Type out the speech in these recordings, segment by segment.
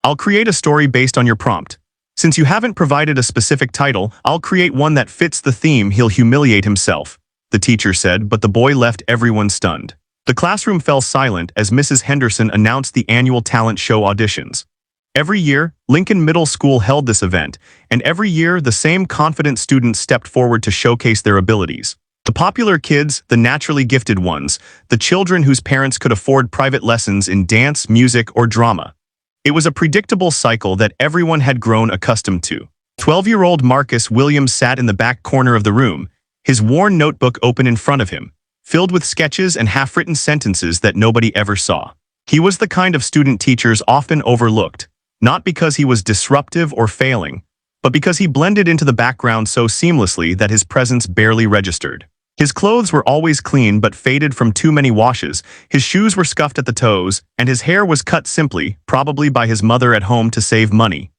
I'll create a story based on your prompt. Since you haven't provided a specific title, I'll create one that fits the theme. He'll humiliate himself, the teacher said, but the boy left everyone stunned. The classroom fell silent as Mrs. Henderson announced the annual talent show auditions. Every year, Lincoln Middle School held this event, and every year the same confident students stepped forward to showcase their abilities. The popular kids, the naturally gifted ones, the children whose parents could afford private lessons in dance, music, or drama. It was a predictable cycle that everyone had grown accustomed to. 12-year-old Marcus Williams sat in the back corner of the room, his worn notebook open in front of him, filled with sketches and half-written sentences that nobody ever saw. He was the kind of student teachers often overlooked, not because he was disruptive or failing, but because he blended into the background so seamlessly that his presence barely registered. His clothes were always clean but faded from too many washes, his shoes were scuffed at the toes, and his hair was cut simply, probably by his mother at home to save money.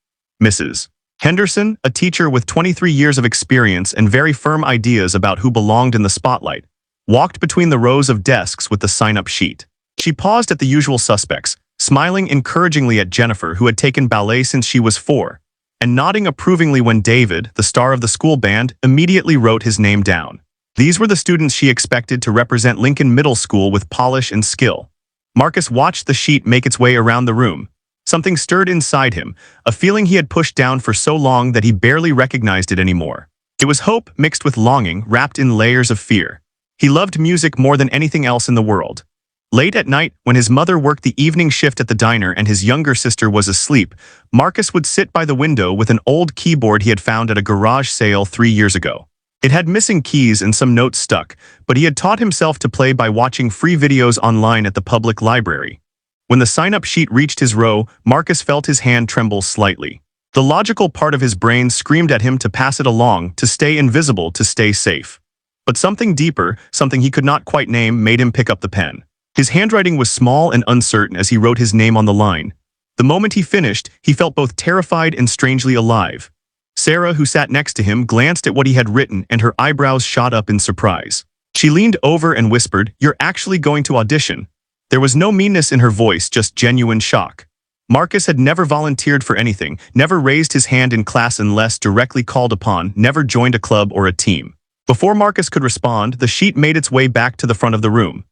Mrs. Henderson, a teacher with 23 years of experience and very firm ideas about who belonged in the spotlight, walked between the rows of desks with the sign-up sheet. She paused at the usual suspects, smiling encouragingly at Jennifer, who had taken ballet since she was 4, and nodding approvingly when David, the star of the school band, immediately wrote his name down. These were the students she expected to represent Lincoln Middle School with polish and skill. Marcus watched the sheet make its way around the room. Something stirred inside him, a feeling he had pushed down for so long that he barely recognized it anymore. It was hope mixed with longing, wrapped in layers of fear. He loved music more than anything else in the world. Late at night, when his mother worked the evening shift at the diner and his younger sister was asleep, Marcus would sit by the window with an old keyboard he had found at a garage sale 3 years ago. It had missing keys and some notes stuck, but he had taught himself to play by watching free videos online at the public library. When the sign-up sheet reached his row, Marcus felt his hand tremble slightly. The logical part of his brain screamed at him to pass it along, to stay invisible, to stay safe. But something deeper, something he could not quite name, made him pick up the pen. His handwriting was small and uncertain as he wrote his name on the line. The moment he finished, he felt both terrified and strangely alive. Sarah, who sat next to him, glanced at what he had written and her eyebrows shot up in surprise. She leaned over and whispered, "You're actually going to audition." There was no meanness in her voice, just genuine shock. Marcus had never volunteered for anything, never raised his hand in class unless directly called upon, never joined a club or a team. Before Marcus could respond, the sheet made its way back to the front of the room.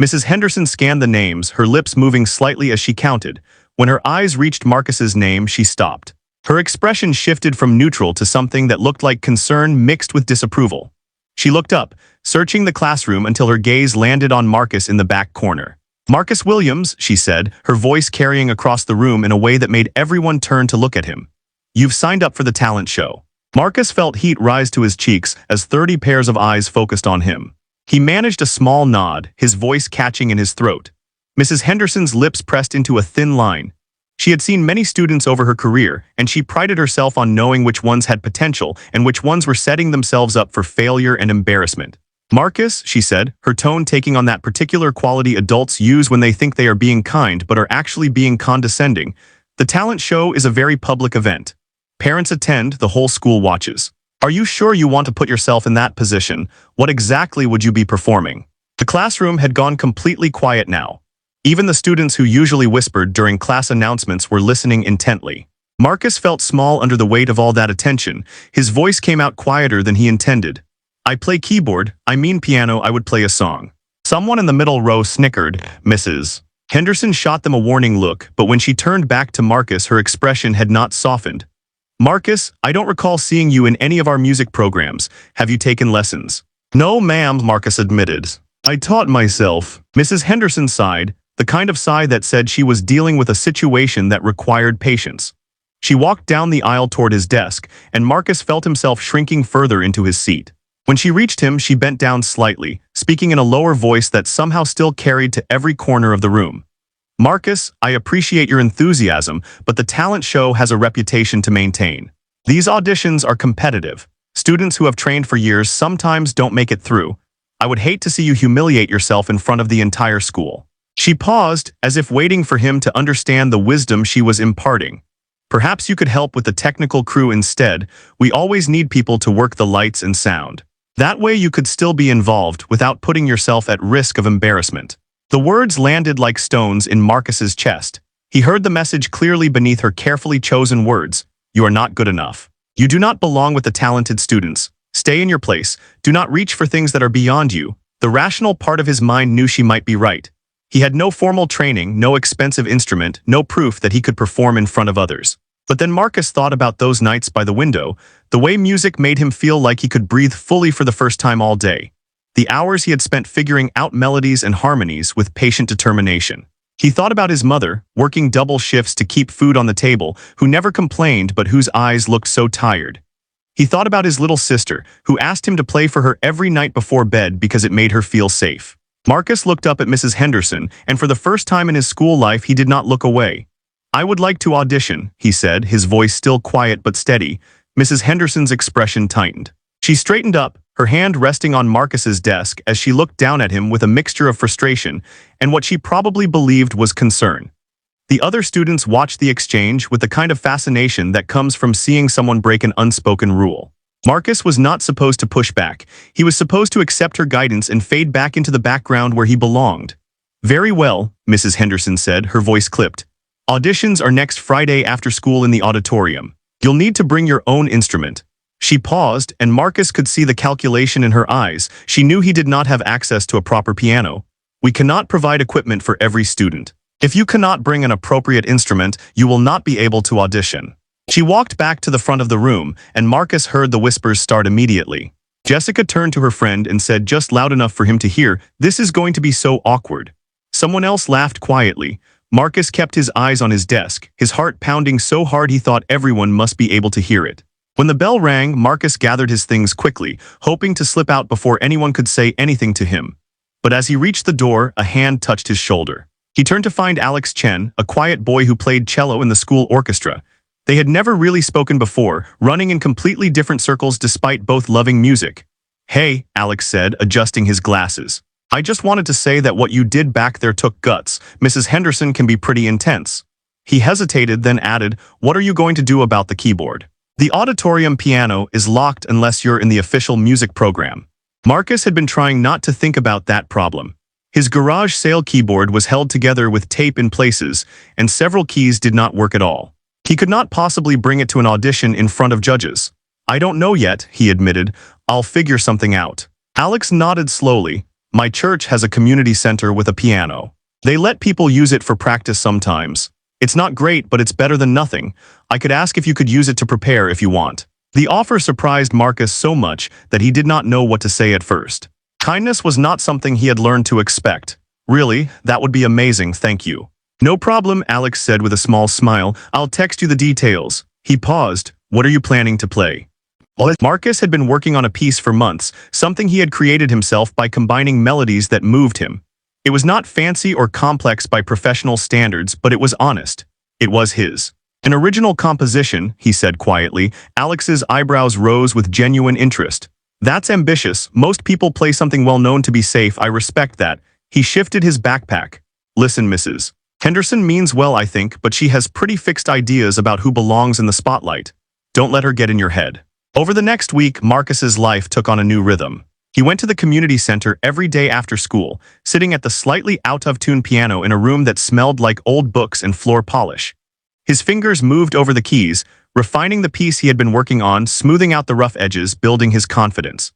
Mrs. Henderson scanned the names, her lips moving slightly as she counted. When her eyes reached Marcus's name, she stopped. Her expression shifted from neutral to something that looked like concern mixed with disapproval. She looked up, searching the classroom until her gaze landed on Marcus in the back corner. "Marcus Williams," she said, her voice carrying across the room in a way that made everyone turn to look at him. "You've signed up for the talent show." Marcus felt heat rise to his cheeks as 30 pairs of eyes focused on him. He managed a small nod, his voice catching in his throat. Mrs. Henderson's lips pressed into a thin line. She had seen many students over her career, and she prided herself on knowing which ones had potential and which ones were setting themselves up for failure and embarrassment. "Marcus," she said, her tone taking on that particular quality adults use when they think they are being kind but are actually being condescending, "the talent show is a very public event. Parents attend, the whole school watches. Are you sure you want to put yourself in that position? What exactly would you be performing?" The classroom had gone completely quiet now. Even the students who usually whispered during class announcements were listening intently. Marcus felt small under the weight of all that attention. His voice came out quieter than he intended. "I play keyboard, I mean piano, I would play a song." Someone in the middle row snickered. Mrs. Henderson shot them a warning look, but when she turned back to Marcus, her expression had not softened. "Marcus, I don't recall seeing you in any of our music programs. Have you taken lessons?" "No, ma'am," Marcus admitted. "I taught myself." Mrs. Henderson sighed, the kind of sigh that said she was dealing with a situation that required patience. She walked down the aisle toward his desk, and Marcus felt himself shrinking further into his seat. When she reached him, she bent down slightly, speaking in a lower voice that somehow still carried to every corner of the room. "Marcus, I appreciate your enthusiasm, but the talent show has a reputation to maintain. These auditions are competitive. Students who have trained for years sometimes don't make it through. I would hate to see you humiliate yourself in front of the entire school." She paused, as if waiting for him to understand the wisdom she was imparting. "Perhaps you could help with the technical crew instead. We always need people to work the lights and sound. That way you could still be involved without putting yourself at risk of embarrassment." The words landed like stones in Marcus's chest. He heard the message clearly beneath her carefully chosen words. You are not good enough. You do not belong with the talented students. Stay in your place. Do not reach for things that are beyond you. The rational part of his mind knew she might be right. He had no formal training, no expensive instrument, no proof that he could perform in front of others. But then Marcus thought about those nights by the window, the way music made him feel like he could breathe fully for the first time all day. The hours he had spent figuring out melodies and harmonies with patient determination. He thought about his mother, working double shifts to keep food on the table, who never complained but whose eyes looked so tired. He thought about his little sister, who asked him to play for her every night before bed because it made her feel safe. Marcus looked up at Mrs. Henderson, and for the first time in his school life he did not look away. I would like to audition, he said, his voice still quiet but steady. Mrs. Henderson's expression tightened. She straightened up, her hand resting on Marcus's desk as she looked down at him with a mixture of frustration and what she probably believed was concern. The other students watched the exchange with the kind of fascination that comes from seeing someone break an unspoken rule. Marcus was not supposed to push back. He was supposed to accept her guidance and fade back into the background where he belonged. Very well, Mrs. Henderson said, her voice clipped. Auditions are next Friday after school in the auditorium. You'll need to bring your own instrument. She paused, and Marcus could see the calculation in her eyes. She knew he did not have access to a proper piano. We cannot provide equipment for every student. If you cannot bring an appropriate instrument, you will not be able to audition. She walked back to the front of the room, and Marcus heard the whispers start immediately. Jessica turned to her friend and said just loud enough for him to hear, "This is going to be so awkward." Someone else laughed quietly. Marcus kept his eyes on his desk, his heart pounding so hard he thought everyone must be able to hear it. When the bell rang, Marcus gathered his things quickly, hoping to slip out before anyone could say anything to him. But as he reached the door, a hand touched his shoulder. He turned to find Alex Chen, a quiet boy who played cello in the school orchestra. They had never really spoken before, running in completely different circles despite both loving music. "Hey," Alex said, adjusting his glasses. "I just wanted to say that what you did back there took guts. Mrs. Henderson can be pretty intense." He hesitated, then added, "What are you going to do about the keyboard? The auditorium piano is locked unless you're in the official music program." Marcus had been trying not to think about that problem. His garage sale keyboard was held together with tape in places, and several keys did not work at all. He could not possibly bring it to an audition in front of judges. "I don't know yet," he admitted. "I'll figure something out." Alex nodded slowly. "My church has a community center with a piano. They let people use it for practice sometimes. It's not great, but it's better than nothing. I could ask if you could use it to prepare if you want." The offer surprised Marcus so much that he did not know what to say at first. Kindness was not something he had learned to expect. "Really? That would be amazing, thank you." "No problem," Alex said with a small smile. "I'll text you the details." He paused. "What are you planning to play?" Marcus had been working on a piece for months, something he had created himself by combining melodies that moved him. It was not fancy or complex by professional standards, but it was honest. It was his. "An original composition," he said quietly. Alex's eyebrows rose with genuine interest. "That's ambitious. Most people play something well known to be safe. I respect that." He shifted his backpack. "Listen, Mrs. Henderson means well, I think, but she has pretty fixed ideas about who belongs in the spotlight. Don't let her get in your head." Over the next week, Marcus's life took on a new rhythm. He went to the community center every day after school, sitting at the slightly out-of-tune piano in a room that smelled like old books and floor polish. His fingers moved over the keys, refining the piece he had been working on, smoothing out the rough edges, building his confidence.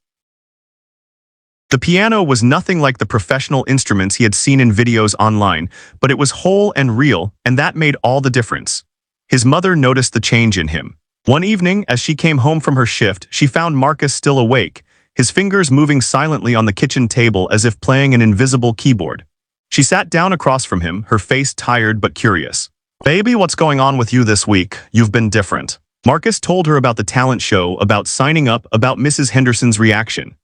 The piano was nothing like the professional instruments he had seen in videos online, but it was whole and real, and that made all the difference. His mother noticed the change in him. One evening, as she came home from her shift, she found Marcus still awake, his fingers moving silently on the kitchen table as if playing an invisible keyboard. She sat down across from him, her face tired but curious. "Baby, what's going on with you this week? You've been different." Marcus told her about the talent show, about signing up, about Mrs. Henderson's reaction.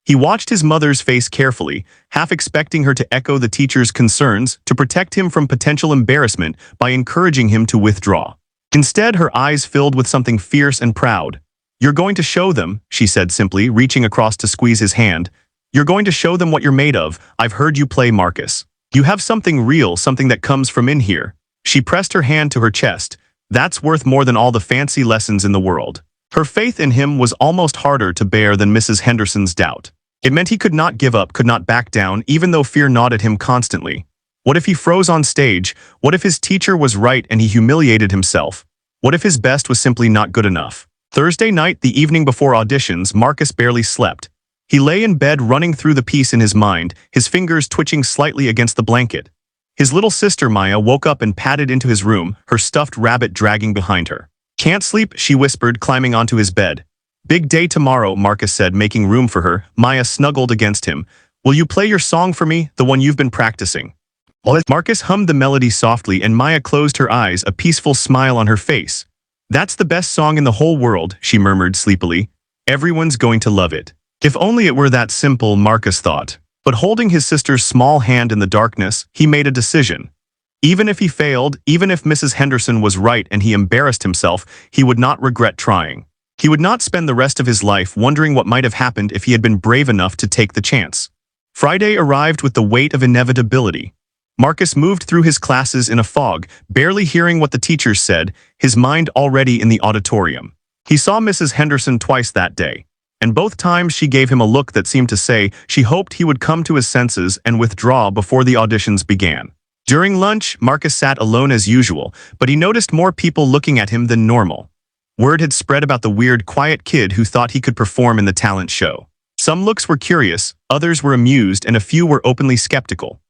He watched his mother's face carefully, half expecting her to echo the teacher's concerns, to protect him from potential embarrassment by encouraging him to withdraw. Instead, her eyes filled with something fierce and proud. "You're going to show them," she said simply, reaching across to squeeze his hand. "You're going to show them what you're made of. I've heard you play, Marcus. You have something real, something that comes from in here." She pressed her hand to her chest. "That's worth more than all the fancy lessons in the world." Her faith in him was almost harder to bear than Mrs. Henderson's doubt. It meant he could not give up, could not back down, even though fear gnawed at him constantly. What if he froze on stage? What if his teacher was right and he humiliated himself? What if his best was simply not good enough? Thursday night, the evening before auditions, Marcus barely slept. He lay in bed running through the piece in his mind, his fingers twitching slightly against the blanket. His little sister Maya woke up and padded into his room, her stuffed rabbit dragging behind her. "Can't sleep," she whispered, climbing onto his bed. "Big day tomorrow," Marcus said, making room for her. Maya snuggled against him. "Will you play your song for me, the one you've been practicing?" Marcus hummed the melody softly and Maya closed her eyes, a peaceful smile on her face. "That's the best song in the whole world," she murmured sleepily. "Everyone's going to love it." If only it were that simple, Marcus thought. But holding his sister's small hand in the darkness, he made a decision. Even if he failed, even if Mrs. Henderson was right and he embarrassed himself, he would not regret trying. He would not spend the rest of his life wondering what might have happened if he had been brave enough to take the chance. Friday arrived with the weight of inevitability. Marcus moved through his classes in a fog, barely hearing what the teachers said, his mind already in the auditorium. He saw Mrs. Henderson twice that day, and both times she gave him a look that seemed to say she hoped he would come to his senses and withdraw before the auditions began. During lunch, Marcus sat alone as usual, but he noticed more people looking at him than normal. Word had spread about the weird, quiet kid who thought he could perform in the talent show. Some looks were curious, others were amused, and a few were openly skeptical.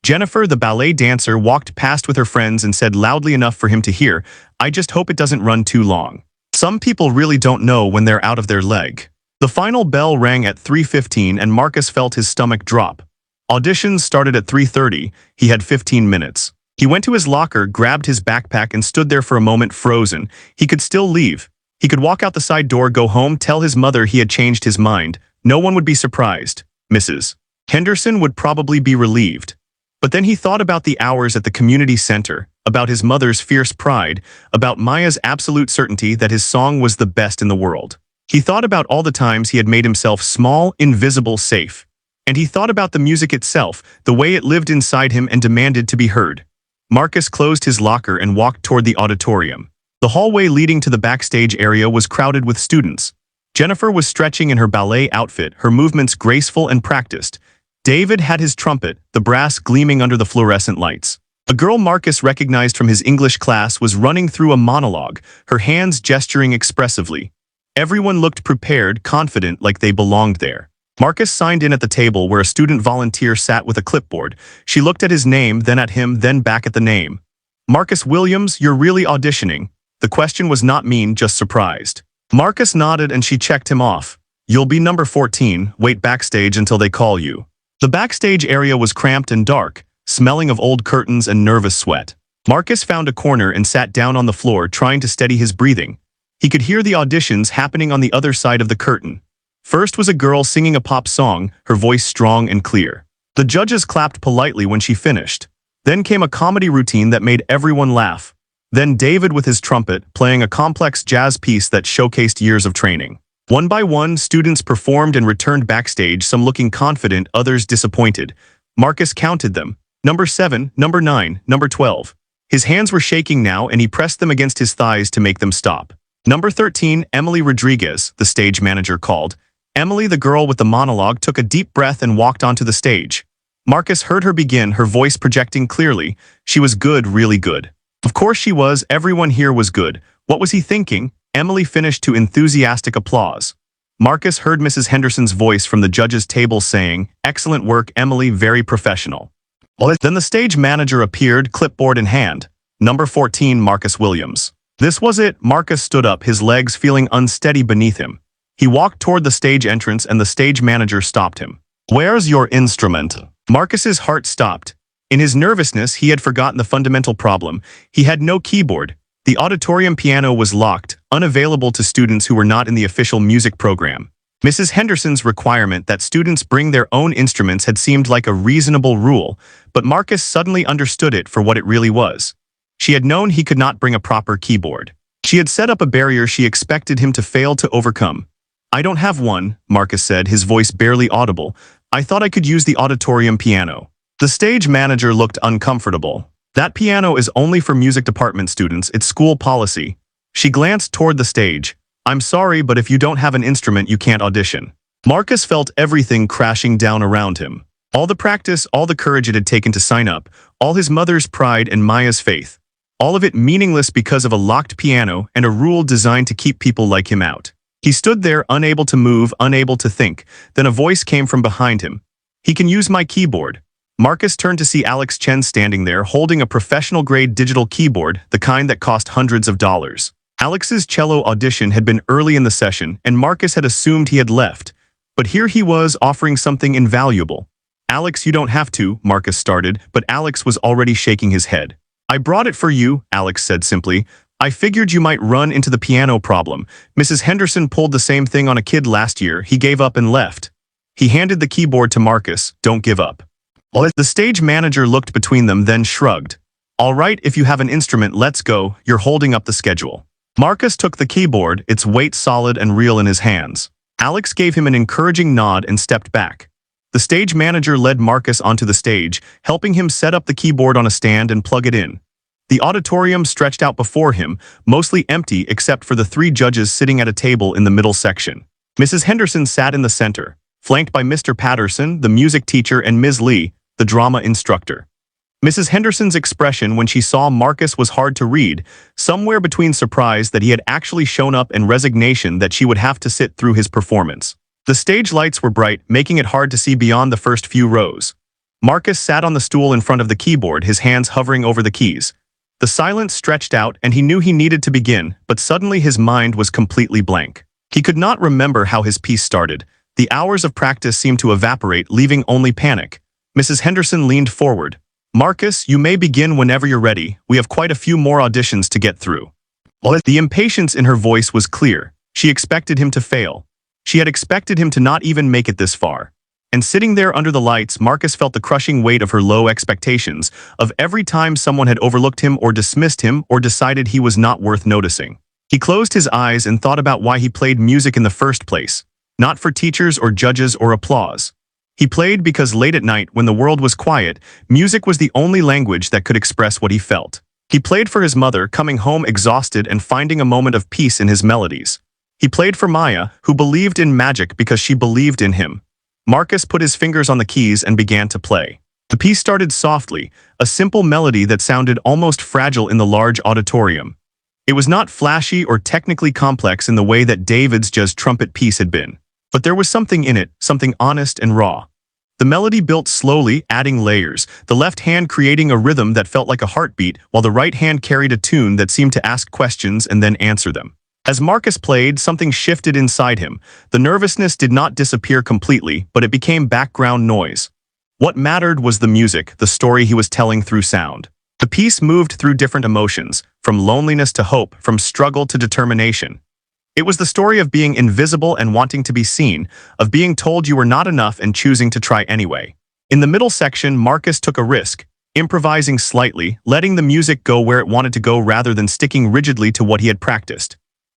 Jennifer, the ballet dancer, walked past with her friends and said loudly enough for him to hear, "I just hope it doesn't run too long." Some people really don't know when they're out of their leg. The final bell rang at 3:15 and Marcus felt his stomach drop. Auditions started at 3:30. He had 15 minutes. He went to his locker, grabbed his backpack, and stood there for a moment frozen. He could still leave. He could walk out the side door, go home, tell his mother he had changed his mind. No one would be surprised. Mrs. Henderson would probably be relieved. But then he thought about the hours at the community center, about his mother's fierce pride, about Maya's absolute certainty that his song was the best in the world. He thought about all the times he had made himself small, invisible, safe. And he thought about the music itself, the way it lived inside him and demanded to be heard. Marcus closed his locker and walked toward the auditorium. The hallway leading to the backstage area was crowded with students. Jennifer was stretching in her ballet outfit, her movements graceful and practiced. David had his trumpet, the brass gleaming under the fluorescent lights. A girl Marcus recognized from his English class was running through a monologue, her hands gesturing expressively. Everyone looked prepared, confident, like they belonged there. Marcus signed in at the table where a student volunteer sat with a clipboard. She looked at his name, then at him, then back at the name. "Marcus Williams, you're really auditioning?" The question was not mean, just surprised. Marcus nodded and she checked him off. "You'll be number 14, wait backstage until they call you." The backstage area was cramped and dark, smelling of old curtains and nervous sweat. Marcus found a corner and sat down on the floor, trying to steady his breathing. He could hear the auditions happening on the other side of the curtain. First was a girl singing a pop song, her voice strong and clear. The judges clapped politely when she finished. Then came a comedy routine that made everyone laugh. Then David with his trumpet, playing a complex jazz piece that showcased years of training. One by one, students performed and returned backstage, some looking confident, others disappointed. Marcus counted them. Number 7, number 9, number 12. His hands were shaking now and he pressed them against his thighs to make them stop. Number 13, Emily Rodriguez, the stage manager called. Emily, the girl with the monologue, took a deep breath and walked onto the stage. Marcus heard her begin, her voice projecting clearly. She was good, really good. Of course she was, everyone here was good. What was he thinking? Emily finished to enthusiastic applause. Marcus heard Mrs. Henderson's voice from the judges' table saying, "Excellent work, Emily, very professional." Then the stage manager appeared, clipboard in hand. Number 14, Marcus Williams. This was it. Marcus stood up, his legs feeling unsteady beneath him. He walked toward the stage entrance and the stage manager stopped him. "Where's your instrument?" Marcus's heart stopped. In his nervousness, he had forgotten the fundamental problem. He had no keyboard. The auditorium piano was locked, unavailable to students who were not in the official music program. Mrs. Henderson's requirement that students bring their own instruments had seemed like a reasonable rule, but Marcus suddenly understood it for what it really was. She had known he could not bring a proper keyboard. She had set up a barrier she expected him to fail to overcome. "I don't have one," Marcus said, his voice barely audible. "I thought I could use the auditorium piano." The stage manager looked uncomfortable. "That piano is only for music department students, it's school policy." She glanced toward the stage. "I'm sorry, but if you don't have an instrument, you can't audition." Marcus felt everything crashing down around him. All the practice, all the courage it had taken to sign up, all his mother's pride and Maya's faith. All of it meaningless because of a locked piano and a rule designed to keep people like him out. He stood there, unable to move, unable to think. Then a voice came from behind him. "He can use my keyboard." Marcus turned to see Alex Chen standing there holding a professional-grade digital keyboard, the kind that cost hundreds of dollars. Alex's cello audition had been early in the session, and Marcus had assumed he had left. But here he was offering something invaluable. "Alex, you don't have to," Marcus started, but Alex was already shaking his head. "I brought it for you," Alex said simply. "I figured you might run into the piano problem. Mrs. Henderson pulled the same thing on a kid last year. He gave up and left." He handed the keyboard to Marcus. "Don't give up." The stage manager looked between them, then shrugged. "All right, if you have an instrument, let's go. You're holding up the schedule." Marcus took the keyboard, its weight solid and real in his hands. Alex gave him an encouraging nod and stepped back. The stage manager led Marcus onto the stage, helping him set up the keyboard on a stand and plug it in. The auditorium stretched out before him, mostly empty except for the three judges sitting at a table in the middle section. Mrs. Henderson sat in the center, flanked by Mr. Patterson, the music teacher, and Ms. Lee, the drama instructor. Mrs. Henderson's expression when she saw Marcus was hard to read, somewhere between surprise that he had actually shown up and resignation that she would have to sit through his performance. The stage lights were bright, making it hard to see beyond the first few rows. Marcus sat on the stool in front of the keyboard, his hands hovering over the keys. The silence stretched out and he knew he needed to begin, but suddenly his mind was completely blank. He could not remember how his piece started. The hours of practice seemed to evaporate, leaving only panic. Mrs. Henderson leaned forward. "Marcus, you may begin whenever you're ready. We have quite a few more auditions to get through." The impatience in her voice was clear. She expected him to fail. She had expected him to not even make it this far. And sitting there under the lights, Marcus felt the crushing weight of her low expectations, of every time someone had overlooked him or dismissed him or decided he was not worth noticing. He closed his eyes and thought about why he played music in the first place. Not for teachers or judges or applause. He played because late at night, when the world was quiet, music was the only language that could express what he felt. He played for his mother, coming home exhausted and finding a moment of peace in his melodies. He played for Maya, who believed in magic because she believed in him. Marcus put his fingers on the keys and began to play. The piece started softly, a simple melody that sounded almost fragile in the large auditorium. It was not flashy or technically complex in the way that David's jazz trumpet piece had been. But there was something in it, something honest and raw. The melody built slowly, adding layers, the left hand creating a rhythm that felt like a heartbeat, while the right hand carried a tune that seemed to ask questions and then answer them. As Marcus played, something shifted inside him. The nervousness did not disappear completely, but it became background noise. What mattered was the music, the story he was telling through sound. The piece moved through different emotions, from loneliness to hope, from struggle to determination. It was the story of being invisible and wanting to be seen, of being told you were not enough and choosing to try anyway. In the middle section, Marcus took a risk, improvising slightly, letting the music go where it wanted to go rather than sticking rigidly to what he had practiced.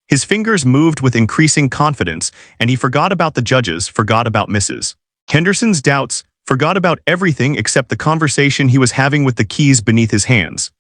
His fingers moved with increasing confidence, and he forgot about the judges, forgot about Mrs. Henderson's doubts, forgot about everything except the conversation he was having with the keys beneath his hands.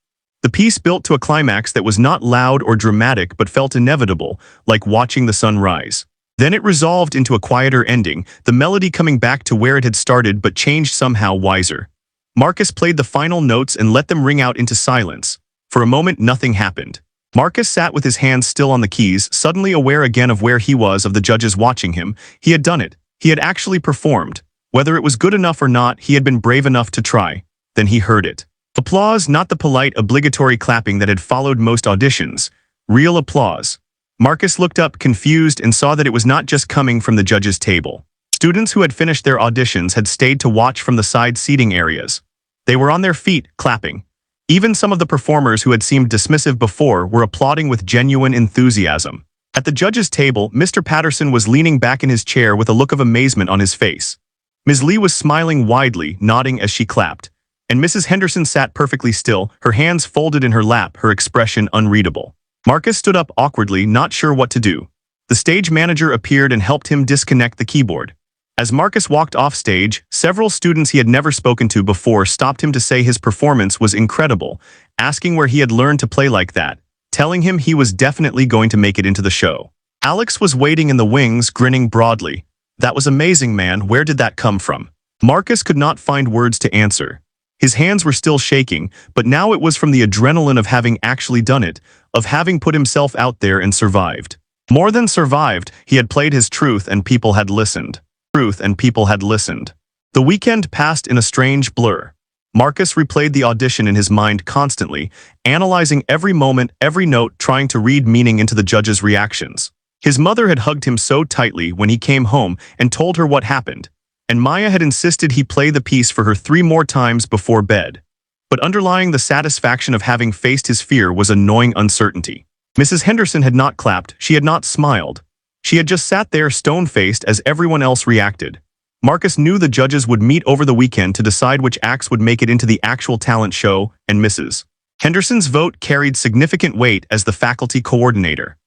The piece built to a climax that was not loud or dramatic but felt inevitable, like watching the sun rise. Then it resolved into a quieter ending, the melody coming back to where it had started but changed somehow wiser. Marcus played the final notes and let them ring out into silence. For a moment, nothing happened. Marcus sat with his hands still on the keys, suddenly aware again of where he was, of the judges watching him. He had done it. He had actually performed. Whether it was good enough or not, he had been brave enough to try. Then he heard it. Applause, not the polite, obligatory clapping that had followed most auditions. Real applause. Marcus looked up, confused, and saw that it was not just coming from the judges' table. Students who had finished their auditions had stayed to watch from the side seating areas. They were on their feet, clapping. Even some of the performers who had seemed dismissive before were applauding with genuine enthusiasm. At the judges' table, Mr. Patterson was leaning back in his chair with a look of amazement on his face. Ms. Lee was smiling widely, nodding as she clapped. And Mrs. Henderson sat perfectly still, her hands folded in her lap, her expression unreadable. Marcus stood up awkwardly, not sure what to do. The stage manager appeared and helped him disconnect the keyboard. As Marcus walked off stage, several students he had never spoken to before stopped him to say his performance was incredible, asking where he had learned to play like that, telling him he was definitely going to make it into the show. Alex was waiting in the wings, grinning broadly. "That was amazing, man. Where did that come from?" Marcus could not find words to answer. His hands were still shaking, but now it was from the adrenaline of having actually done it, of having put himself out there and survived. More than survived, he had played his truth and people had listened. Truth and people had listened. The weekend passed in a strange blur. Marcus replayed the audition in his mind constantly, analyzing every moment, every note, trying to read meaning into the judges' reactions. His mother had hugged him so tightly when he came home and told her what happened, and Maya had insisted he play the piece for her 3 more times before bed. But underlying the satisfaction of having faced his fear was a gnawing uncertainty. Mrs. Henderson had not clapped, she had not smiled. She had just sat there stone-faced as everyone else reacted. Marcus knew the judges would meet over the weekend to decide which acts would make it into the actual talent show, and Mrs. Henderson's vote carried significant weight as the faculty coordinator.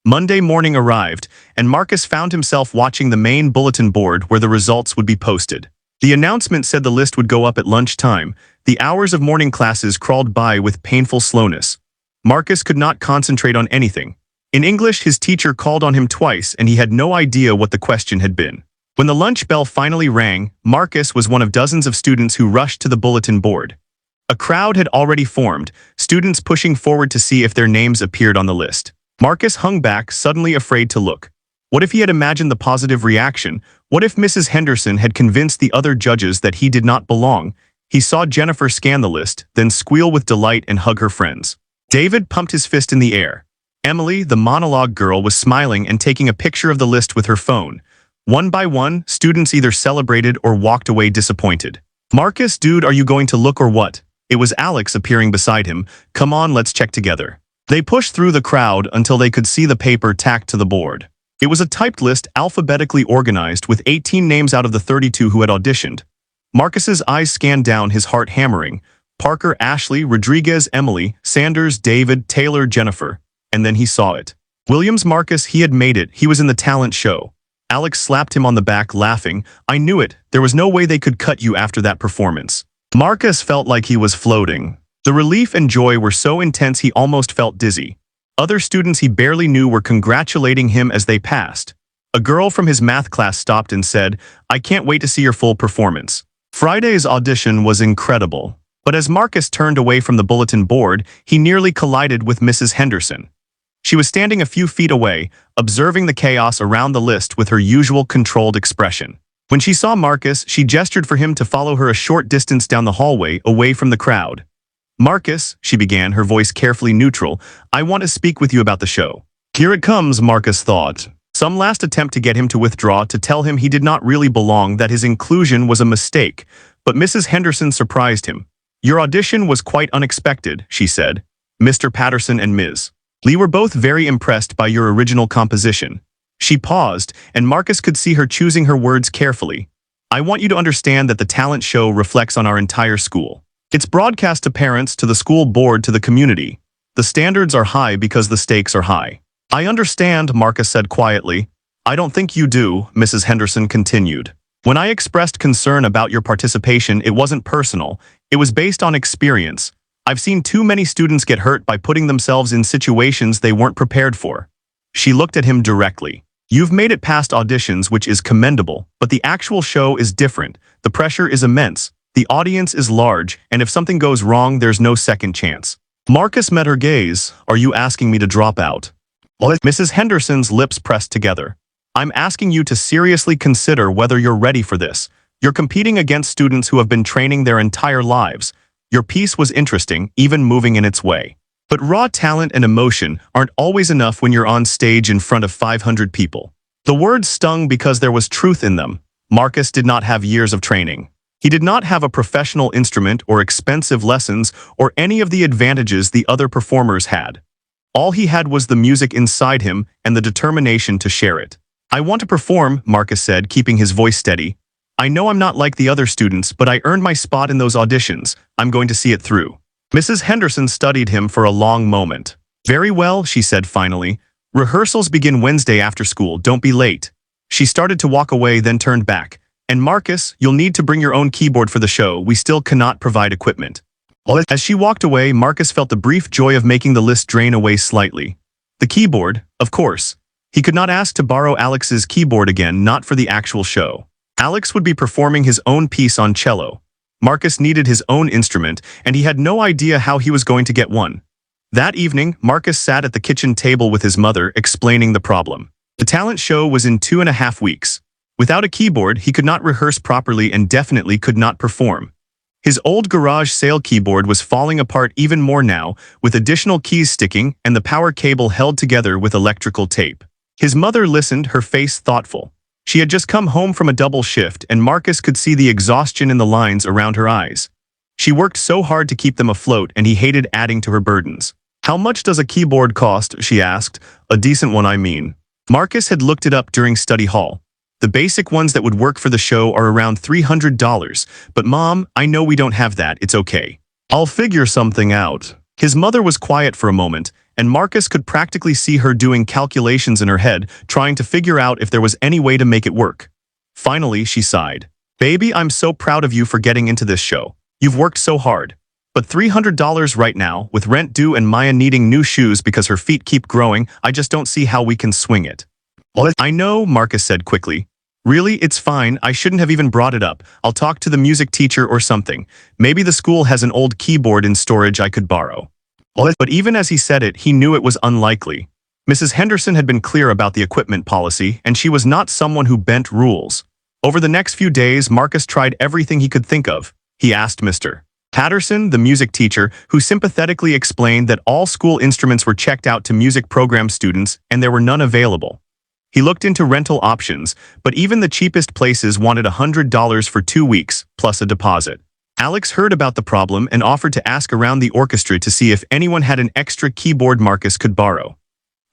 Monday morning arrived, and Marcus found himself watching the main bulletin board where the results would be posted. The announcement said the list would go up at lunchtime. The hours of morning classes crawled by with painful slowness. Marcus could not concentrate on anything. In English, his teacher called on him twice, and he had no idea what the question had been. When the lunch bell finally rang, Marcus was one of dozens of students who rushed to the bulletin board. A crowd had already formed, students pushing forward to see if their names appeared on the list. Marcus hung back, suddenly afraid to look. What if he had imagined the positive reaction? What if Mrs. Henderson had convinced the other judges that he did not belong? He saw Jennifer scan the list, then squeal with delight and hug her friends. David pumped his fist in the air. Emily, the monologue girl, was smiling and taking a picture of the list with her phone. One by one, students either celebrated or walked away disappointed. Marcus, dude, are you going to look or what? It was Alex appearing beside him. Come on, let's check together. They pushed through the crowd until they could see the paper tacked to the board. It was a typed list alphabetically organized with 18 names out of the 32 who had auditioned. Marcus's eyes scanned down, his heart hammering. Parker, Ashley, Rodriguez, Emily, Sanders, David, Taylor, Jennifer. And then he saw it. Williams Marcus, he had made it. He was in the talent show. Alex slapped him on the back, laughing. I knew it. There was no way they could cut you after that performance. Marcus felt like he was floating. The relief and joy were so intense he almost felt dizzy. Other students he barely knew were congratulating him as they passed. A girl from his math class stopped and said, I can't wait to see your full performance. Friday's audition was incredible. But as Marcus turned away from the bulletin board, he nearly collided with Mrs. Henderson. She was standing a few feet away, observing the chaos around the list with her usual controlled expression. When she saw Marcus, she gestured for him to follow her a short distance down the hallway, away from the crowd. Marcus, she began, her voice carefully neutral, I want to speak with you about the show. Here it comes, Marcus thought. Some last attempt to get him to withdraw, to tell him he did not really belong, that his inclusion was a mistake. But Mrs. Henderson surprised him. Your audition was quite unexpected, she said. Mr. Patterson and Ms. Lee were both very impressed by your original composition. She paused, and Marcus could see her choosing her words carefully. I want you to understand that the talent show reflects on our entire school. It's broadcast to parents, to the school board, to the community. The standards are high because the stakes are high. I understand, Marcus said quietly. I don't think you do, Mrs. Henderson continued. When I expressed concern about your participation, it wasn't personal. It was based on experience. I've seen too many students get hurt by putting themselves in situations they weren't prepared for. She looked at him directly. You've made it past auditions, which is commendable, but the actual show is different. The pressure is immense. The audience is large, and if something goes wrong, there's no second chance. Marcus met her gaze. Are you asking me to drop out? Mrs. Henderson's lips pressed together. I'm asking you to seriously consider whether you're ready for this. You're competing against students who have been training their entire lives. Your piece was interesting, even moving in its way. But raw talent and emotion aren't always enough when you're on stage in front of 500 people. The words stung because there was truth in them. Marcus did not have years of training. He did not have a professional instrument or expensive lessons or any of the advantages the other performers had. All he had was the music inside him and the determination to share it. I want to perform, Marcus said, keeping his voice steady. I know I'm not like the other students, but I earned my spot in those auditions. I'm going to see it through. Mrs. Henderson studied him for a long moment. Very well, she said finally. Rehearsals begin Wednesday after school. Don't be late. She started to walk away, then turned back. And Marcus, you'll need to bring your own keyboard for the show. We still cannot provide equipment. As she walked away, Marcus felt the brief joy of making the list drain away slightly. The keyboard, of course. He could not ask to borrow Alex's keyboard again, not for the actual show. Alex would be performing his own piece on cello. Marcus needed his own instrument, and he had no idea how he was going to get one. That evening, Marcus sat at the kitchen table with his mother, explaining the problem. The talent show was in 2.5 weeks. Without a keyboard, he could not rehearse properly and definitely could not perform. His old garage sale keyboard was falling apart even more now, with additional keys sticking and the power cable held together with electrical tape. His mother listened, her face thoughtful. She had just come home from a double shift, and Marcus could see the exhaustion in the lines around her eyes. She worked so hard to keep them afloat, and he hated adding to her burdens. "How much does a keyboard cost?" she asked. "A decent one, I mean." Marcus had looked it up during study hall. The basic ones that would work for the show are around $300, but Mom, I know we don't have that, it's okay. I'll figure something out. His mother was quiet for a moment, and Marcus could practically see her doing calculations in her head, trying to figure out if there was any way to make it work. Finally, she sighed. "Baby, I'm so proud of you for getting into this show. You've worked so hard. But $300 right now, with rent due and Maya needing new shoes because her feet keep growing, I just don't see how we can swing it." "I know," Marcus said quickly. "Really, it's fine, I shouldn't have even brought it up. I'll talk to the music teacher or something. Maybe the school has an old keyboard in storage I could borrow." But even as he said it, he knew it was unlikely. Mrs. Henderson had been clear about the equipment policy, and she was not someone who bent rules. Over the next few days, Marcus tried everything he could think of. He asked Mr. Patterson, the music teacher, who sympathetically explained that all school instruments were checked out to music program students and there were none available. He looked into rental options, but even the cheapest places wanted $100 for 2 weeks, plus a deposit. Alex heard about the problem and offered to ask around the orchestra to see if anyone had an extra keyboard Marcus could borrow.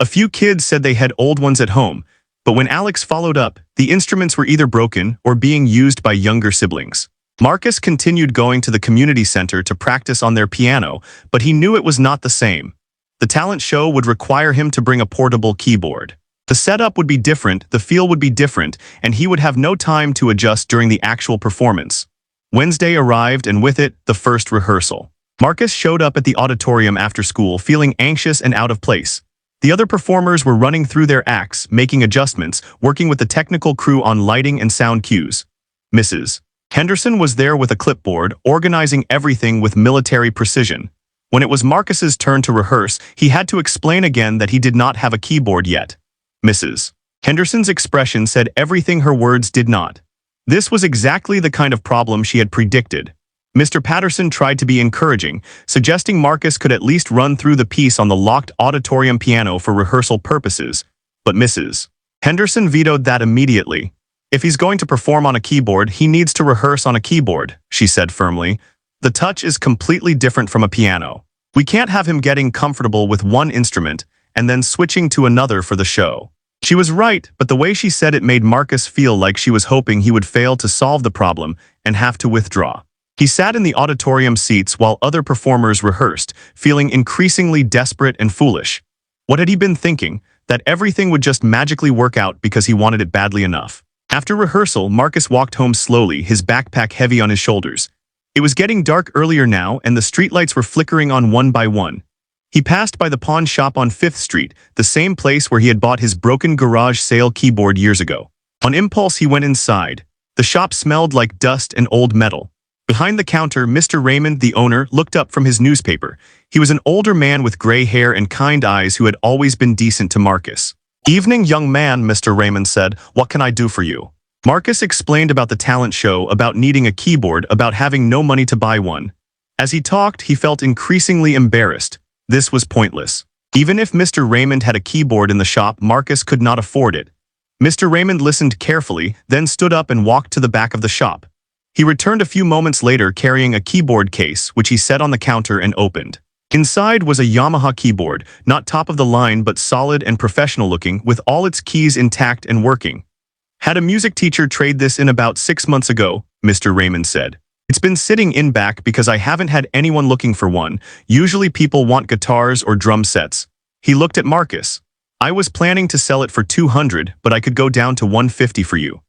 A few kids said they had old ones at home, but when Alex followed up, the instruments were either broken or being used by younger siblings. Marcus continued going to the community center to practice on their piano, but he knew it was not the same. The talent show would require him to bring a portable keyboard. The setup would be different, the feel would be different, and he would have no time to adjust during the actual performance. Wednesday arrived, and with it, the first rehearsal. Marcus showed up at the auditorium after school feeling anxious and out of place. The other performers were running through their acts, making adjustments, working with the technical crew on lighting and sound cues. Mrs. Henderson was there with a clipboard, organizing everything with military precision. When it was Marcus's turn to rehearse, he had to explain again that he did not have a keyboard yet. Mrs. Henderson's expression said everything her words did not. This was exactly the kind of problem she had predicted. Mr. Patterson tried to be encouraging, suggesting Marcus could at least run through the piece on the locked auditorium piano for rehearsal purposes, but Mrs. Henderson vetoed that immediately. "If he's going to perform on a keyboard, he needs to rehearse on a keyboard," she said firmly. "The touch is completely different from a piano. We can't have him getting comfortable with one instrument and then switching to another for the show." She was right, but the way she said it made Marcus feel like she was hoping he would fail to solve the problem and have to withdraw. He sat in the auditorium seats while other performers rehearsed, feeling increasingly desperate and foolish. What had he been thinking? That everything would just magically work out because he wanted it badly enough. After rehearsal, Marcus walked home slowly, his backpack heavy on his shoulders. It was getting dark earlier now, and the streetlights were flickering on one by one. He passed by the pawn shop on 5th Street, the same place where he had bought his broken garage sale keyboard years ago. On impulse, he went inside. The shop smelled like dust and old metal. Behind the counter, Mr. Raymond, the owner, looked up from his newspaper. He was an older man with gray hair and kind eyes who had always been decent to Marcus. "Evening, young man," Mr. Raymond said. "What can I do for you?" Marcus explained about the talent show, about needing a keyboard, about having no money to buy one. As he talked, he felt increasingly embarrassed. This was pointless. Even if Mr. Raymond had a keyboard in the shop, Marcus could not afford it. Mr. Raymond listened carefully, then stood up and walked to the back of the shop. He returned a few moments later carrying a keyboard case, which he set on the counter and opened. Inside was a Yamaha keyboard, not top of the line but solid and professional looking, with all its keys intact and working. "Had a music teacher trade this in about 6 months ago," Mr. Raymond said. "It's been sitting in back because I haven't had anyone looking for one. Usually people want guitars or drum sets." He looked at Marcus. "I was planning to sell it for $200, but I could go down to $150 for you."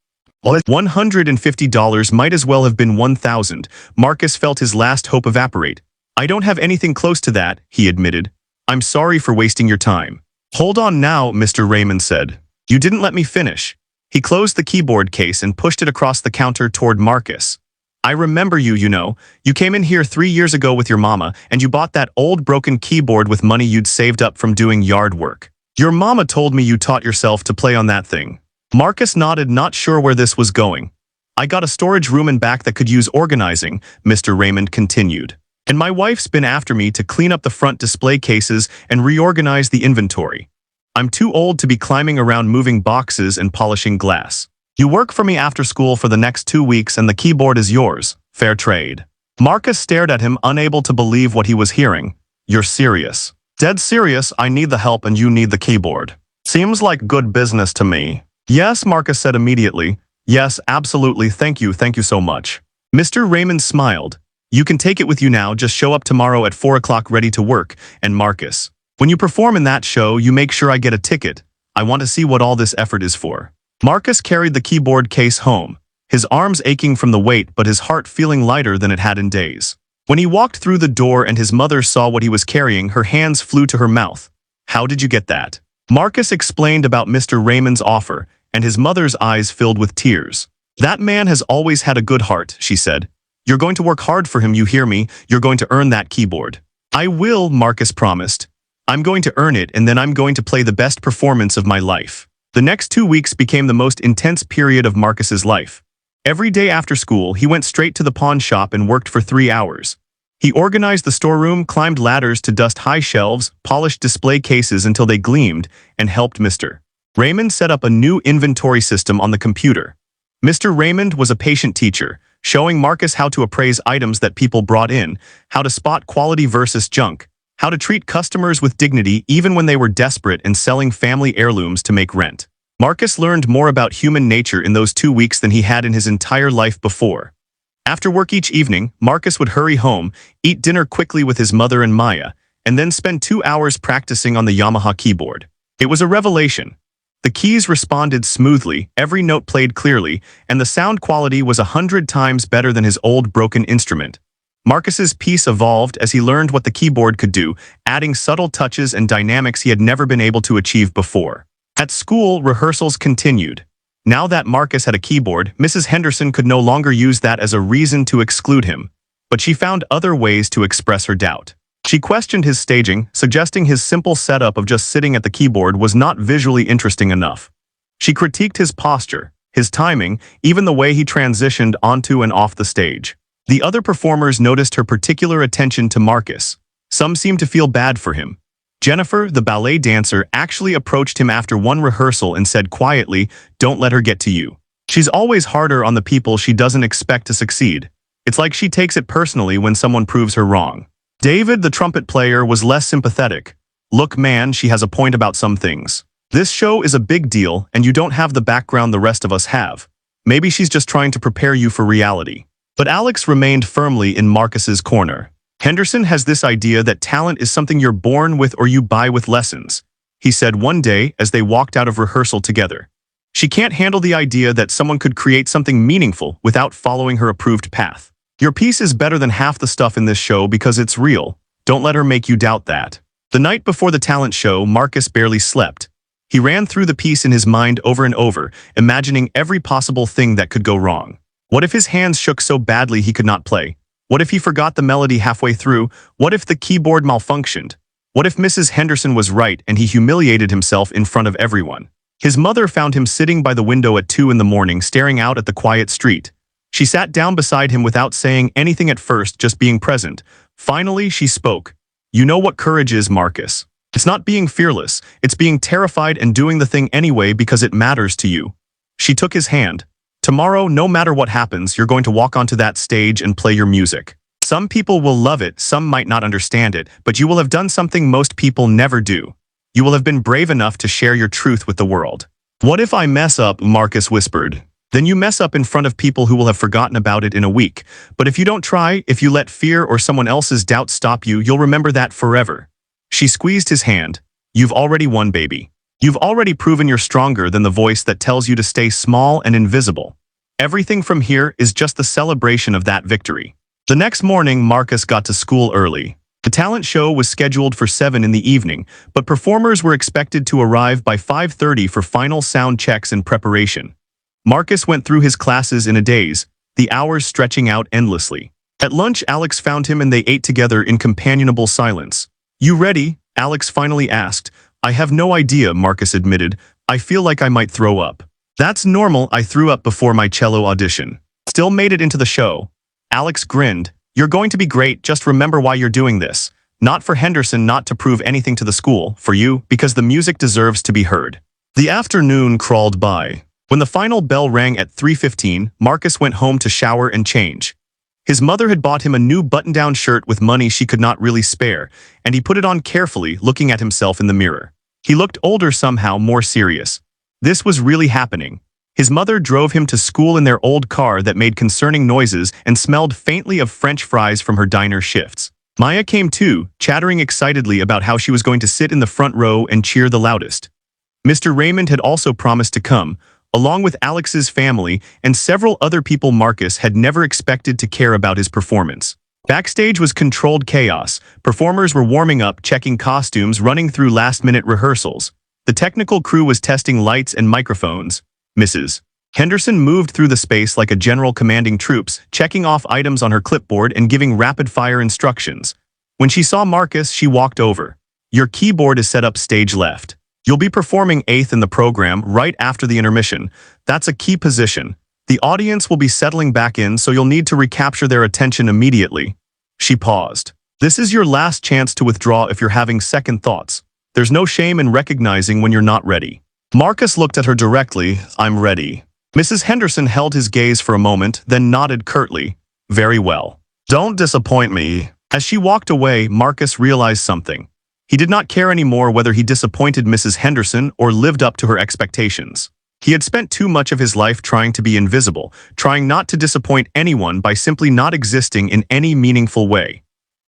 $150 might as well have been $1,000. Marcus felt his last hope evaporate. "I don't have anything close to that," he admitted. "I'm sorry for wasting your time." "Hold on now," Mr. Raymond said. "You didn't let me finish." He closed the keyboard case and pushed it across the counter toward Marcus. I remember you, you know. You came in here 3 years ago with your mama, and you bought that old broken keyboard with money you'd saved up from doing yard work. Your mama told me you taught yourself to play on that thing. Marcus nodded, not sure where this was going. I got a storage room in back that could use organizing, Mr. Raymond continued. And my wife's been after me to clean up the front display cases and reorganize the inventory. I'm too old to be climbing around moving boxes and polishing glass. You work for me after school for the next 2 weeks and the keyboard is yours. Fair trade. Marcus stared at him, unable to believe what he was hearing. You're serious. Dead serious. I need the help and you need the keyboard. Seems like good business to me. Yes, Marcus said immediately. Yes, absolutely. Thank you so much. Mr. Raymond smiled. You can take it with you now. Just show up tomorrow at 4 o'clock ready to work. And Marcus, when you perform in that show, you make sure I get a ticket. I want to see what all this effort is for. Marcus carried the keyboard case home, his arms aching from the weight but his heart feeling lighter than it had in days. When he walked through the door and his mother saw what he was carrying, her hands flew to her mouth. How did you get that? Marcus explained about Mr. Raymond's offer, and his mother's eyes filled with tears. That man has always had a good heart, she said. You're going to work hard for him, you hear me? You're going to earn that keyboard. I will, Marcus promised. I'm going to earn it and then I'm going to play the best performance of my life. The next 2 weeks became the most intense period of Marcus's life. Every day after school, he went straight to the pawn shop and worked for 3 hours. He organized the storeroom, climbed ladders to dust high shelves, polished display cases until they gleamed, and helped Mr. Raymond set up a new inventory system on the computer. Mr. Raymond was a patient teacher, showing Marcus how to appraise items that people brought in, how to spot quality versus junk, how to treat customers with dignity even when they were desperate and selling family heirlooms to make rent. Marcus learned more about human nature in those 2 weeks than he had in his entire life before. After work each evening, Marcus would hurry home, eat dinner quickly with his mother and Maya, and then spend 2 hours practicing on the Yamaha keyboard. It was a revelation. The keys responded smoothly, every note played clearly, and the sound quality was 100 times better than his old broken instrument. Marcus's piece evolved as he learned what the keyboard could do, adding subtle touches and dynamics he had never been able to achieve before. At school, rehearsals continued. Now that Marcus had a keyboard, Mrs. Henderson could no longer use that as a reason to exclude him, but she found other ways to express her doubt. She questioned his staging, suggesting his simple setup of just sitting at the keyboard was not visually interesting enough. She critiqued his posture, his timing, even the way he transitioned onto and off the stage. The other performers noticed her particular attention to Marcus. Some seemed to feel bad for him. Jennifer, the ballet dancer, actually approached him after one rehearsal and said quietly, "Don't let her get to you. She's always harder on the people she doesn't expect to succeed. It's like she takes it personally when someone proves her wrong." David, the trumpet player, was less sympathetic. "Look, man, she has a point about some things. This show is a big deal, and you don't have the background the rest of us have. Maybe she's just trying to prepare you for reality." But Alex remained firmly in Marcus's corner. "Henderson has this idea that talent is something you're born with or you buy with lessons," he said one day as they walked out of rehearsal together. "She can't handle the idea that someone could create something meaningful without following her approved path. Your piece is better than half the stuff in this show because it's real. Don't let her make you doubt that." The night before the talent show, Marcus barely slept. He ran through the piece in his mind over and over, imagining every possible thing that could go wrong. What if his hands shook so badly he could not play? What if he forgot the melody halfway through? What if the keyboard malfunctioned? What if Mrs. Henderson was right and he humiliated himself in front of everyone? His mother found him sitting by the window at 2 in the morning, staring out at the quiet street. She sat down beside him without saying anything at first, just being present. Finally, she spoke. "You know what courage is, Marcus. It's not being fearless. It's being terrified and doing the thing anyway because it matters to you." She took his hand. "Tomorrow, no matter what happens, you're going to walk onto that stage and play your music. Some people will love it, some might not understand it, but you will have done something most people never do. You will have been brave enough to share your truth with the world." "What if I mess up?" Marcus whispered. "Then you mess up in front of people who will have forgotten about it in a week. But if you don't try, if you let fear or someone else's doubt stop you, you'll remember that forever." She squeezed his hand. "You've already won, baby. You've already proven you're stronger than the voice that tells you to stay small and invisible. Everything from here is just the celebration of that victory." The next morning, Marcus got to school early. The talent show was scheduled for 7 in the evening, but performers were expected to arrive by 5:30 for final sound checks and preparation. Marcus went through his classes in a daze, the hours stretching out endlessly. At lunch, Alex found him and they ate together in companionable silence. "You ready?" Alex finally asked. "I have no idea," Marcus admitted. "I feel like I might throw up." "That's normal, I threw up before my cello audition." "Still made it into the show." Alex grinned. "You're going to be great, just remember why you're doing this. Not for Henderson, not to prove anything to the school, for you, because the music deserves to be heard." The afternoon crawled by. When the final bell rang at 3:15, Marcus went home to shower and change. His mother had bought him a new button-down shirt with money she could not really spare, and he put it on carefully, looking at himself in the mirror. He looked older somehow, more serious. This was really happening. His mother drove him to school in their old car that made concerning noises and smelled faintly of French fries from her diner shifts. Maya came too, chattering excitedly about how she was going to sit in the front row and cheer the loudest. Mr. Raymond had also promised to come, along with Alex's family and several other people Marcus had never expected to care about his performance. Backstage was controlled chaos. Performers were warming up, checking costumes, running through last-minute rehearsals. The technical crew was testing lights and microphones. Mrs. Henderson moved through the space like a general commanding troops, checking off items on her clipboard and giving rapid-fire instructions. When she saw Marcus, she walked over. "Your keyboard is set up stage left. You'll be performing 8th in the program right after the intermission. That's a key position. The audience will be settling back in, so you'll need to recapture their attention immediately." She paused. "This is your last chance to withdraw if you're having second thoughts. There's no shame in recognizing when you're not ready." Marcus looked at her directly. "I'm ready." Mrs. Henderson held his gaze for a moment, then nodded curtly. "Very well. Don't disappoint me." As she walked away, Marcus realized something. He did not care anymore whether he disappointed Mrs. Henderson or lived up to her expectations. He had spent too much of his life trying to be invisible, trying not to disappoint anyone by simply not existing in any meaningful way.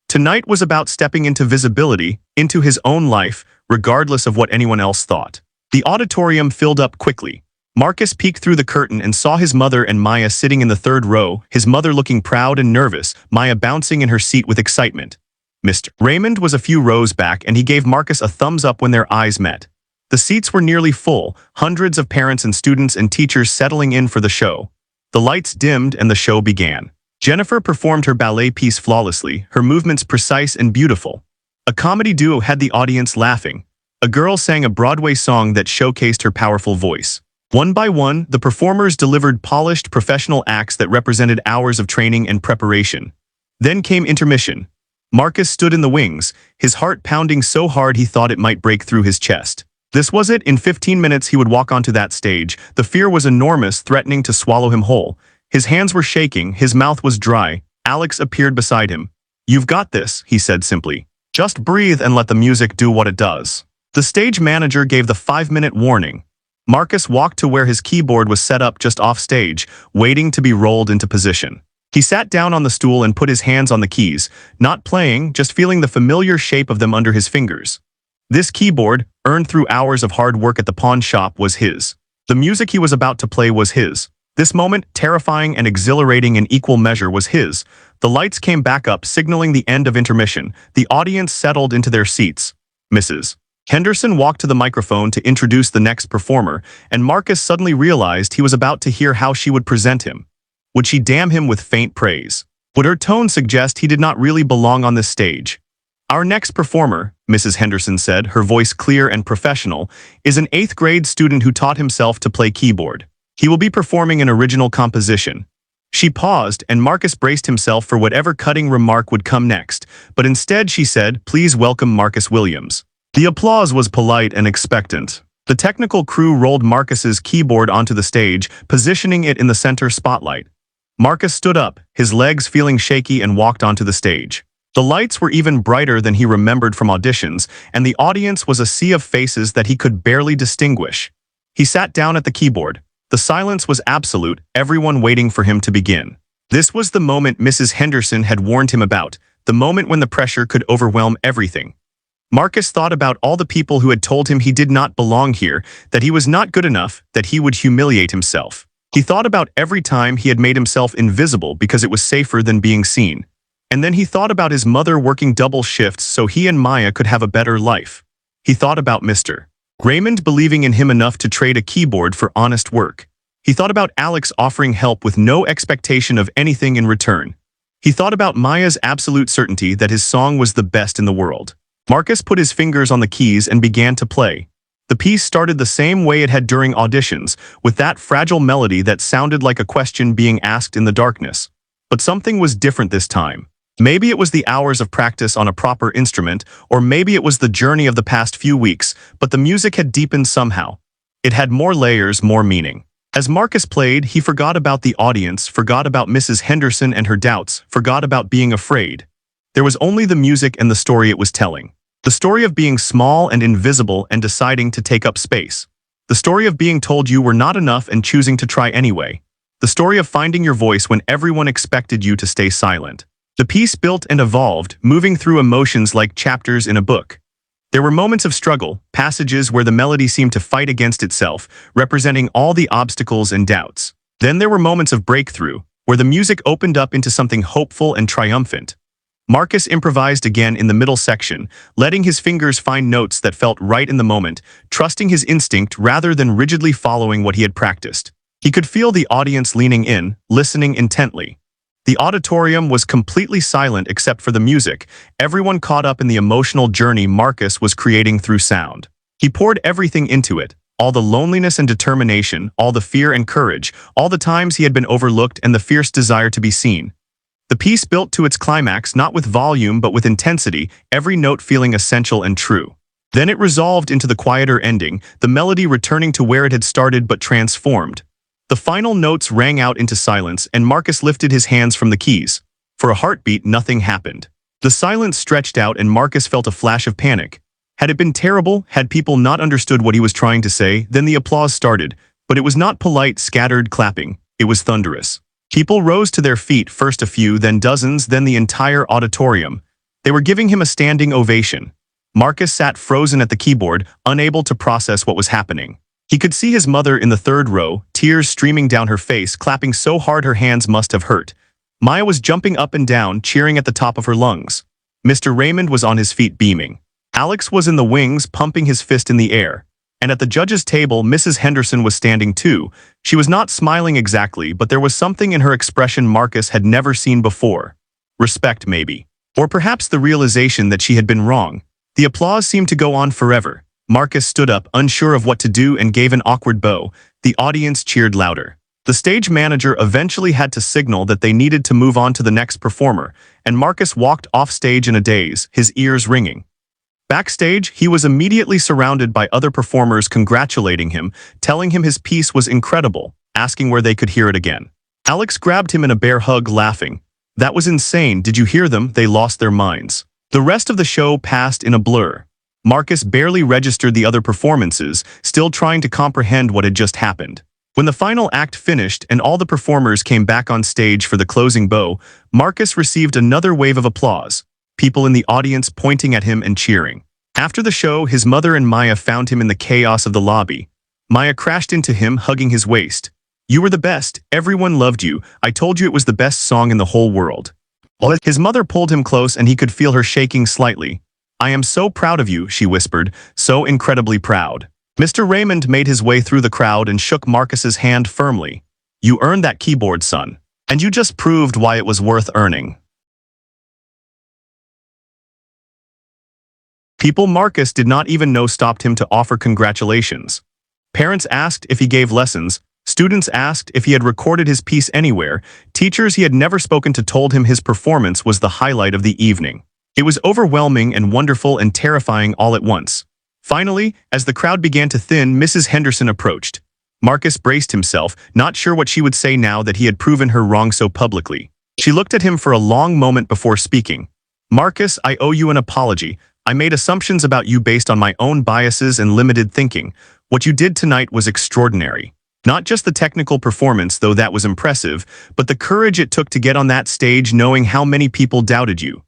Tonight was about stepping into visibility, into his own life, regardless of what anyone else thought. The auditorium filled up quickly. Marcus peeked through the curtain and saw his mother and Maya sitting in the third row, his mother looking proud and nervous, Maya bouncing in her seat with excitement. Mr. Raymond was a few rows back and he gave Marcus a thumbs up when their eyes met. The seats were nearly full, hundreds of parents and students and teachers settling in for the show. The lights dimmed and the show began. Jennifer performed her ballet piece flawlessly, her movements precise and beautiful. A comedy duo had the audience laughing. A girl sang a Broadway song that showcased her powerful voice. One by one, the performers delivered polished, professional acts that represented hours of training and preparation. Then came intermission. Marcus stood in the wings, his heart pounding so hard he thought it might break through his chest. This was it. In 15 minutes he would walk onto that stage. The fear was enormous, threatening to swallow him whole. His hands were shaking, his mouth was dry. Alex appeared beside him. "You've got this," he said simply. "Just breathe and let the music do what it does." The stage manager gave the 5-minute warning. Marcus walked to where his keyboard was set up just off stage, waiting to be rolled into position. He sat down on the stool and put his hands on the keys, not playing, just feeling the familiar shape of them under his fingers. This keyboard, earned through hours of hard work at the pawn shop, was his. The music he was about to play was his. This moment, terrifying and exhilarating in equal measure, was his. The lights came back up, signaling the end of intermission. The audience settled into their seats. Mrs. Henderson walked to the microphone to introduce the next performer, and Marcus suddenly realized he was about to hear how she would present him. Would she damn him with faint praise? Would her tone suggest he did not really belong on this stage? "Our next performer," Mrs. Henderson said, her voice clear and professional, "is an 8th grade student who taught himself to play keyboard. He will be performing an original composition." She paused, and Marcus braced himself for whatever cutting remark would come next, but instead she said, "Please welcome Marcus Williams." The applause was polite and expectant. The technical crew rolled Marcus's keyboard onto the stage, positioning it in the center spotlight. Marcus stood up, his legs feeling shaky, and walked onto the stage. The lights were even brighter than he remembered from auditions, and the audience was a sea of faces that he could barely distinguish. He sat down at the keyboard. The silence was absolute, everyone waiting for him to begin. This was the moment Mrs. Henderson had warned him about, the moment when the pressure could overwhelm everything. Marcus thought about all the people who had told him he did not belong here, that he was not good enough, that he would humiliate himself. He thought about every time he had made himself invisible because it was safer than being seen. And then he thought about his mother working double shifts so he and Maya could have a better life. He thought about Mr. Raymond believing in him enough to trade a keyboard for honest work. He thought about Alex offering help with no expectation of anything in return. He thought about Maya's absolute certainty that his song was the best in the world. Marcus put his fingers on the keys and began to play. The piece started the same way it had during auditions, with that fragile melody that sounded like a question being asked in the darkness. But something was different this time. Maybe it was the hours of practice on a proper instrument, or maybe it was the journey of the past few weeks, but the music had deepened somehow. It had more layers, more meaning. As Marcus played, he forgot about the audience, forgot about Mrs. Henderson and her doubts, forgot about being afraid. There was only the music and the story it was telling. The story of being small and invisible and deciding to take up space. The story of being told you were not enough and choosing to try anyway. The story of finding your voice when everyone expected you to stay silent. The piece built and evolved, moving through emotions like chapters in a book. There were moments of struggle, passages where the melody seemed to fight against itself, representing all the obstacles and doubts. Then there were moments of breakthrough, where the music opened up into something hopeful and triumphant. Marcus improvised again in the middle section, letting his fingers find notes that felt right in the moment, trusting his instinct rather than rigidly following what he had practiced. He could feel the audience leaning in, listening intently. The auditorium was completely silent except for the music, everyone caught up in the emotional journey Marcus was creating through sound. He poured everything into it, all the loneliness and determination, all the fear and courage, all the times he had been overlooked and the fierce desire to be seen. The piece built to its climax not with volume but with intensity, every note feeling essential and true. Then it resolved into the quieter ending, the melody returning to where it had started but transformed. The final notes rang out into silence and Marcus lifted his hands from the keys. For a heartbeat, nothing happened. The silence stretched out and Marcus felt a flash of panic. Had it been terrible? Had people not understood what he was trying to say? Then the applause started, but it was not polite, scattered clapping. It was thunderous. People rose to their feet, first a few, then dozens, then the entire auditorium. They were giving him a standing ovation. Marcus sat frozen at the keyboard, unable to process what was happening. He could see his mother in the third row, tears streaming down her face, clapping so hard her hands must have hurt. Maya was jumping up and down, cheering at the top of her lungs. Mr. Raymond was on his feet, beaming. Alex was in the wings, pumping his fist in the air. And at the judges' table, Mrs. Henderson was standing too. She was not smiling exactly, but there was something in her expression Marcus had never seen before. Respect, maybe. Or perhaps the realization that she had been wrong. The applause seemed to go on forever. Marcus stood up, unsure of what to do, and gave an awkward bow. The audience cheered louder. The stage manager eventually had to signal that they needed to move on to the next performer, and Marcus walked off stage in a daze, his ears ringing. Backstage, he was immediately surrounded by other performers congratulating him, telling him his piece was incredible, asking where they could hear it again. Alex grabbed him in a bear hug, laughing. That was insane, did you hear them? They lost their minds. The rest of the show passed in a blur. Marcus barely registered the other performances, still trying to comprehend what had just happened. When the final act finished and all the performers came back on stage for the closing bow, Marcus received another wave of applause, people in the audience pointing at him and cheering. After the show, his mother and Maya found him in the chaos of the lobby. Maya crashed into him, hugging his waist. You were the best, everyone loved you, I told you it was the best song in the whole world. His mother pulled him close and he could feel her shaking slightly. I am so proud of you, she whispered, so incredibly proud. Mr. Raymond made his way through the crowd and shook Marcus's hand firmly. You earned that keyboard, son. And you just proved why it was worth earning. People Marcus did not even know stopped him to offer congratulations. Parents asked if he gave lessons, students asked if he had recorded his piece anywhere, teachers he had never spoken to told him his performance was the highlight of the evening. It was overwhelming and wonderful and terrifying all at once. Finally, as the crowd began to thin, Mrs. Henderson approached. Marcus braced himself, not sure what she would say now that he had proven her wrong so publicly. She looked at him for a long moment before speaking. Marcus, I owe you an apology. I made assumptions about you based on my own biases and limited thinking. What you did tonight was extraordinary. Not just the technical performance, though that was impressive, but the courage it took to get on that stage knowing how many people doubted you.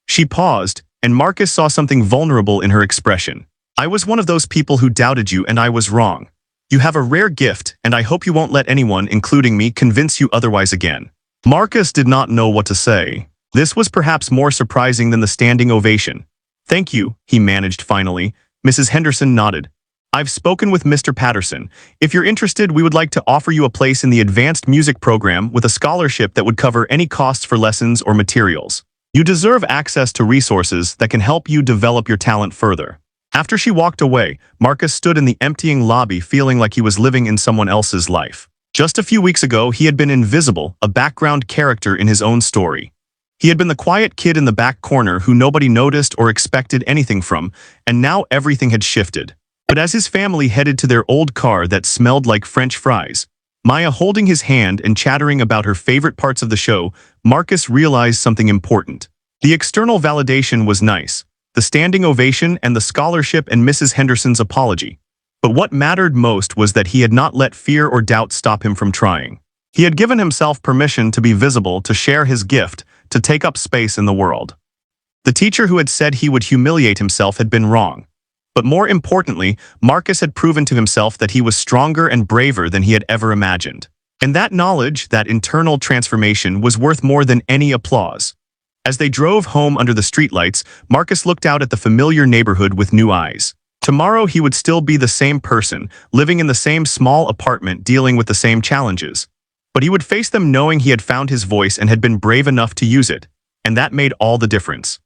She paused, and Marcus saw something vulnerable in her expression. I was one of those people who doubted you and I was wrong. You have a rare gift, and I hope you won't let anyone, including me, convince you otherwise again. Marcus did not know what to say. This was perhaps more surprising than the standing ovation. Thank you, he managed finally. Mrs. Henderson nodded. I've spoken with Mr. Patterson. If you're interested, we would like to offer you a place in the advanced music program with a scholarship that would cover any costs for lessons or materials. You deserve access to resources that can help you develop your talent further. After she walked away, Marcus stood in the emptying lobby feeling like he was living in someone else's life. Just a few weeks ago, he had been invisible, a background character in his own story. He had been the quiet kid in the back corner who nobody noticed or expected anything from, and now everything had shifted. But as his family headed to their old car that smelled like French fries, Maya holding his hand and chattering about her favorite parts of the show, Marcus realized something important. The external validation was nice, the standing ovation and the scholarship and Mrs. Henderson's apology. But what mattered most was that he had not let fear or doubt stop him from trying. He had given himself permission to be visible, to share his gift, to take up space in the world. The teacher who had said he would humiliate himself had been wrong. But more importantly, Marcus had proven to himself that he was stronger and braver than he had ever imagined. And that knowledge, that internal transformation, was worth more than any applause. As they drove home under the streetlights, Marcus looked out at the familiar neighborhood with new eyes. Tomorrow he would still be the same person, living in the same small apartment, dealing with the same challenges. But he would face them knowing he had found his voice and had been brave enough to use it. And that made all the difference.